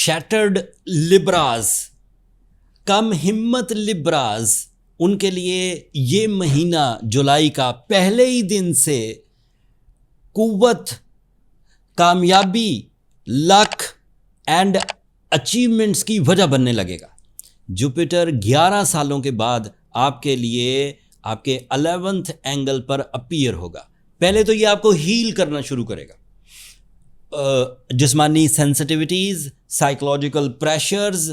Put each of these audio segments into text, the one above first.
Shattered लिब्राज, कम हिम्मत लिब्राज, उनके लिए ये महीना जुलाई का पहले ही दिन से कुव्वत, कामयाबी, लक एंड अचीवमेंट्स की वजह बनने लगेगा। जुपिटर 11 सालों के बाद आपके लिए आपके 11th एंगल पर अपीयर होगा। पहले तो ये आपको हील करना शुरू करेगा। जिस्मानी सेंसिटिविटीज़, साइकोलॉजिकल प्रेशर्स,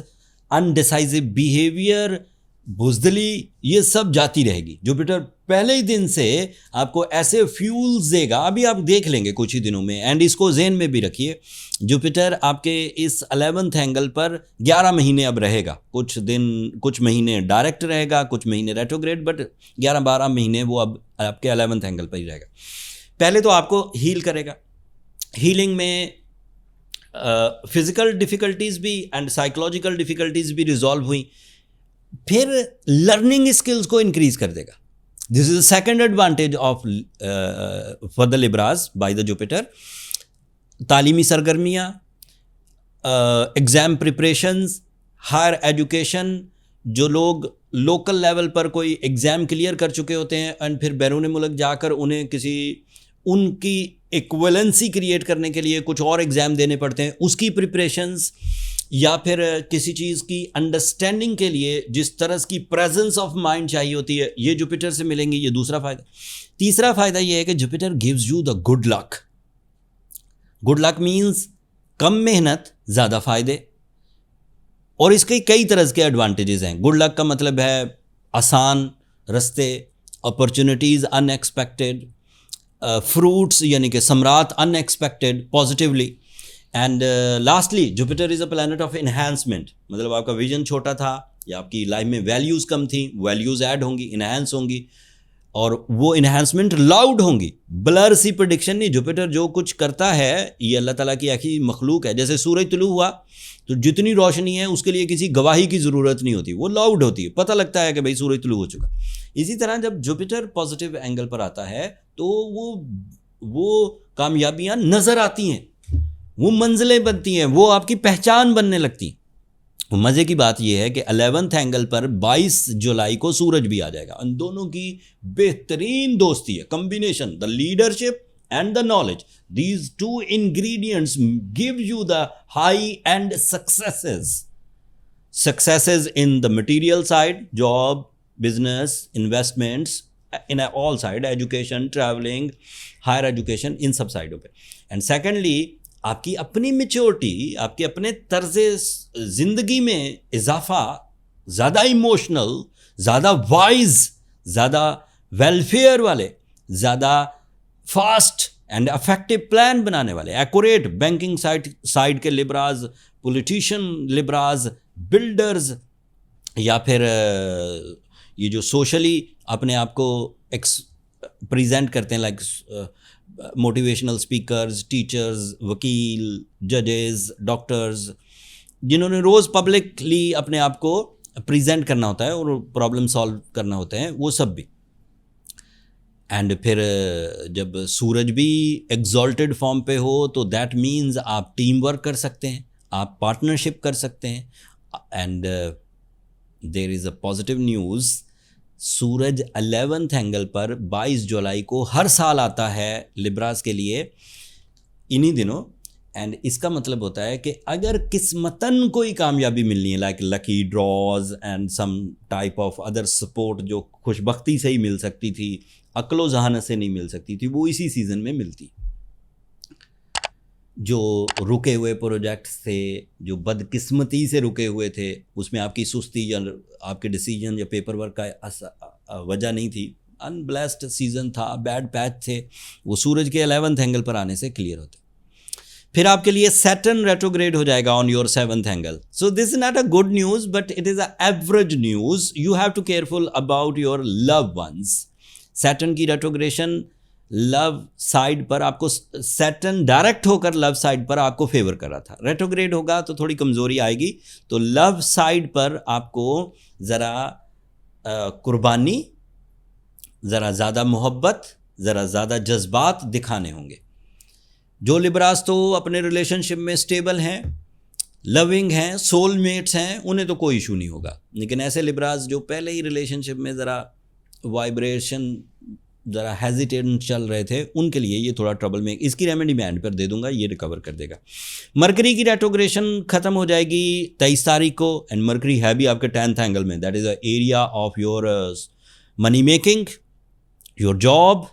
अनडिसाइसिव बिहेवियर, बुज़दिली, ये सब जाती रहेगी। जुपिटर पहले ही दिन से आपको ऐसे फ्यूल्स देगा, अभी आप देख लेंगे कुछ ही दिनों में, एंड इसको ज़हन में भी रखिए। जुपिटर आपके इस 11th एंगल पर 11 महीने अब रहेगा। कुछ दिन, कुछ महीने डायरेक्ट रहेगा, कुछ महीने रेट्रोग्रेड, बट 11-12 महीने वो अब आपके 11th एंगल पर ही रहेगा। पहले तो आपको हील करेगा। हीलिंग में फिजिकल डिफ़िकल्टीज़ भी एंड साइकोलॉजिकल डिफ़िकल्टीज़ भी रिजॉल्व हुई। फिर लर्निंग स्किल्स को इंक्रीज कर देगा। This is the second advantage of for the लिब्राज by the Jupiter. तालीमी सरगर्मियाँ, एग्ज़ाम प्रिपरेशंस, हायर एजुकेशन, जो लोग लोकल लेवल पर कोई एग्ज़ाम क्लियर कर चुके होते हैं एंड फिर बैरून मुल्क जाकर उन्हें किसी उनकी इक्वलेंसी क्रिएट करने के लिए कुछ और एग्ज़ाम देने पड़ते हैं, उसकी प्रिपरेशंस, या फिर किसी चीज़ की अंडरस्टैंडिंग के लिए जिस तरह की प्रेजेंस ऑफ माइंड चाहिए होती है, ये जुपिटर से मिलेंगी। ये दूसरा फ़ायदा। तीसरा फ़ायदा ये है कि Jupiter gives you the good luck. Good luck means कम मेहनत, ज़्यादा फ़ायदे, और इसके कई तरह के एडवांटेजेस हैं। गुड लक का मतलब है आसान रास्ते, अपॉर्चुनिटीज़ अनएक्सपेक्टेड, फ्रूट्स यानी कि समरात unexpected positively, and lastly Jupiter is a planet of enhancement. मतलब आपका विजन छोटा था या आपकी लाइफ में वैल्यूज़ कम थी, वैल्यूज़ ऐड होंगी, इन्हांस होंगी, और वो इन्हांसमेंट लाउड होंगी। ब्लर सी प्रेडिक्शन नहीं। जुपिटर जो कुछ करता है ये अल्लाह ताला की ऐसी मखलूक है। जैसे सूरज तुलू हुआ तो जितनी रोशनी है उसके लिए किसी गवाही की ज़रूरत नहीं होती, वो लाउड होती है, पता लगता है कि भाई सूरज तुलू हो चुका। इसी तरह जब जुपिटर पॉजिटिव एंगल पर आता है तो वो कामयाबियाँ नज़र आती हैं, वो मंजिलें बनती हैं, वो आपकी पहचान बनने लगती हैं। मज़े की बात यह है कि 11th एंगल पर 22 जुलाई को सूरज भी आ जाएगा। उन दोनों की बेहतरीन दोस्ती है, combination, the leadership and the knowledge. These two ingredients give you the high-end successes. Successes in the material side, job, business, investments, in all side, education, traveling, higher education, इन सब साइडों पे. And secondly, आपकी अपनी maturity, आपके अपने तर्ज़े ज़िंदगी में इजाफा, ज़्यादा इमोशनल, ज़्यादा वाइज, ज़्यादा वेलफेयर वाले, ज़्यादा फास्ट एंड इफेक्टिव प्लान बनाने वाले, एक्यूरेट बैंकिंग साइड के लिब्राज, पॉलिटिशियन लिब्राज, बिल्डर्स, या फिर ये जो सोशली अपने आप को प्रेजेंट करते हैं, लाइक मोटिवेशनल स्पीकर्स, टीचर्स, वकील, जजेस, डॉक्टर्स, जिन्होंने रोज़ पब्लिकली अपने आप को प्रेजेंट करना होता है और प्रॉब्लम सॉल्व करना होते हैं, वो सब भी। एंड फिर जब सूरज भी एग्जॉल्टेड फॉर्म पे हो तो दैट मीन्स आप टीम वर्क कर सकते हैं, आप पार्टनरशिप कर सकते हैं। And there is a positive news, सूरज 11th एंगल पर 22 जुलाई को हर साल आता है लिब्रास के लिए इन्हीं दिनों। एंड इसका मतलब होता है कि अगर किस्मतन कोई कामयाबी मिलनी है, like lucky draws and some type of other support जो खुशबख्ती से ही मिल सकती थी, अक्लो जहानत से नहीं मिल सकती थी, वो इसी सीज़न में मिलती। जो रुके हुए प्रोजेक्ट्स थे, जो बदकिस्मती से रुके हुए थे, उसमें आपकी सुस्ती या आपके डिसीजन या पेपर वर्क का वजह नहीं थी, अनब्लेस्ड सीज़न था, बैड पैच थे, वो सूरज के 11th एंगल पर आने से क्लियर होते। फिर आपके लिए सैटर्न रेट्रोग्रेड हो जाएगा on your 7th angle. So this is not a good news but it is a average news. You have to careful about your love ones. Saturn की रेट्रोग्रेशन लव साइड पर आपको, Saturn direct होकर love side पर आपको favour कर रहा था, retrograde होगा तो थोड़ी कमज़ोरी आएगी। तो लव साइड पर आपको ज़रा कुर्बानी, ज़रा ज़्यादा मोहब्बत, ज़रा ज़्यादा जज्बात दिखाने होंगे। जो लिब्रास तो अपने रिलेशनशिप में स्टेबल हैं, लविंग हैं, सोलमेट्स हैं, उन्हें तो कोई इशू नहीं होगा। लेकिन ऐसे लिब्रास जो पहले ही रिलेशनशिप में ज़रा वाइब्रेशन ज़रा हेजिटेंट चल रहे थे, उनके लिए ये थोड़ा ट्रबल में, इसकी रेमेडी मैं एंड पर दे दूंगा, ये रिकवर कर देगा। मरकरी की रेट्रोग्रेशन ख़त्म हो जाएगी 23 तारीख को, एंड मरकरी है भी आपके 10th एंगल में, that is a area of your money making, your job,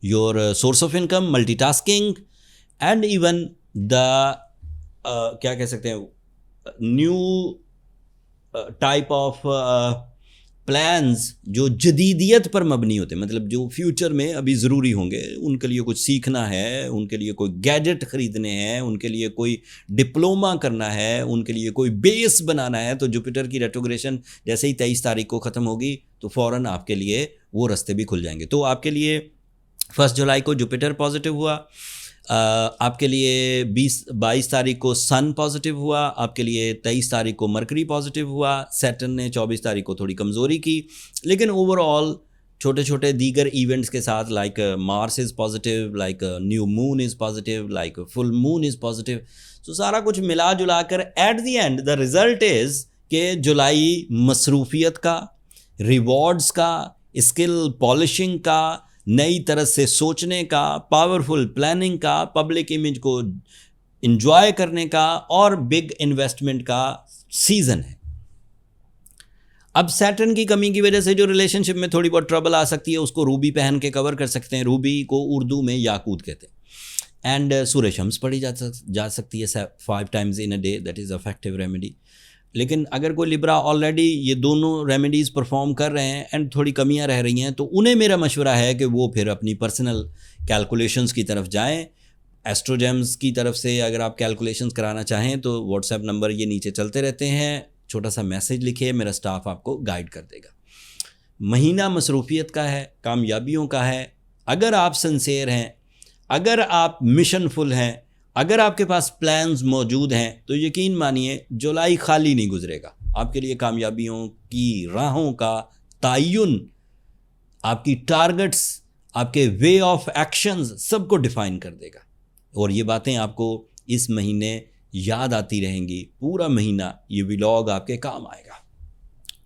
your source of income, multitasking, and even the क्या कह सकते हैं, न्यू टाइप ऑफ प्लान्स जो जदीदियत पर मबनी होते हैं, मतलब जो फ्यूचर में अभी ज़रूरी होंगे, उनके लिए कुछ सीखना है, उनके लिए कोई गैजेट ख़रीदने हैं, उनके लिए कोई डिप्लोमा करना है, उनके लिए कोई बेस बनाना है, तो जुपिटर की रेट्रोग्रेशन जैसे ही 23 तारीख को ख़त्म होगी तो फ़ौरन आपके लिए वो रास्ते भी खुल जाएंगे। तो आपके लिए 1 जुलाई को जुपिटर पॉजिटिव हुआ, आपके लिए 22 तारीख को सन पॉजिटिव हुआ, आपके लिए 23 तारीख को मरकरी पॉजिटिव हुआ, सैटर्न ने 24 तारीख को थोड़ी कमज़ोरी की, लेकिन ओवरऑल छोटे छोटे दीगर इवेंट्स के साथ like Mars is positive, like new moon is positive, like full moon is positive, तो सारा कुछ मिला जुला कर at the end the result is कि जुलाई मसरूफियत का, रिवॉर्ड्स का, स्किल पॉलिशिंग का, नई तरह से सोचने का, पावरफुल प्लानिंग का, पब्लिक इमेज को एंजॉय करने का और बिग इन्वेस्टमेंट का सीज़न है। अब सैटर्न की कमी की वजह से जो रिलेशनशिप में थोड़ी बहुत ट्रबल आ सकती है, उसको रूबी पहन के कवर कर सकते हैं। रूबी को उर्दू में याकूत कहते हैं। एंड सूरह शम्स पढ़ी जा सकती है 5 times in a day, that is effective remedy. लेकिन अगर कोई लिब्रा ऑलरेडी ये दोनों रेमेडीज़ परफॉर्म कर रहे हैं एंड थोड़ी कमियां रह रही हैं, तो उन्हें मेरा मशवरा है कि वो फिर अपनी पर्सनल कैलकुलेशंस की तरफ जाएं। एस्ट्रोजेम्स की तरफ से अगर आप कैलकुलेशंस कराना चाहें तो व्हाट्सएप नंबर ये नीचे चलते रहते हैं, छोटा सा मैसेज लिखिए, मेरा स्टाफ आपको गाइड कर देगा। महीना मसरूफियत का है, कामयाबियों का है। अगर आप सिंसेयर हैं, अगर आप मिशनफुल हैं, अगर आपके पास प्लान्स मौजूद हैं, तो यकीन मानिए जुलाई खाली नहीं गुजरेगा। आपके लिए कामयाबियों की राहों का तयन, आपकी टारगेट्स, आपके वे ऑफ एक्शंस सबको डिफाइन कर देगा। और ये बातें आपको इस महीने याद आती रहेंगी, पूरा महीना ये व्लॉग आपके काम आएगा।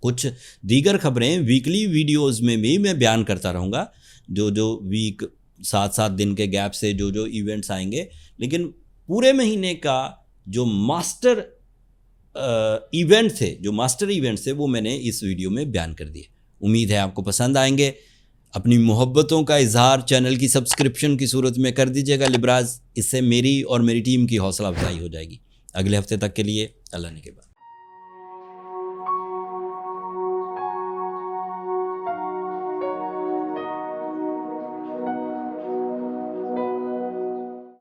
कुछ दीगर खबरें वीकली वीडियोस में भी मैं बयान करता रहूँगा, जो वीक 7-7 दिन के गैप से जो इवेंट्स आएंगे, लेकिन पूरे महीने का जो मास्टर इवेंट्स थे वो मैंने इस वीडियो में बयान कर दिए। उम्मीद है आपको पसंद आएंगे। अपनी मोहब्बतों का इजहार चैनल की सब्सक्रिप्शन की सूरत में कर दीजिएगा लिब्राज, इससे मेरी और मेरी टीम की हौसला अफजाई हो जाएगी। अगले हफ्ते तक के लिए अल्लाह ने के बाद।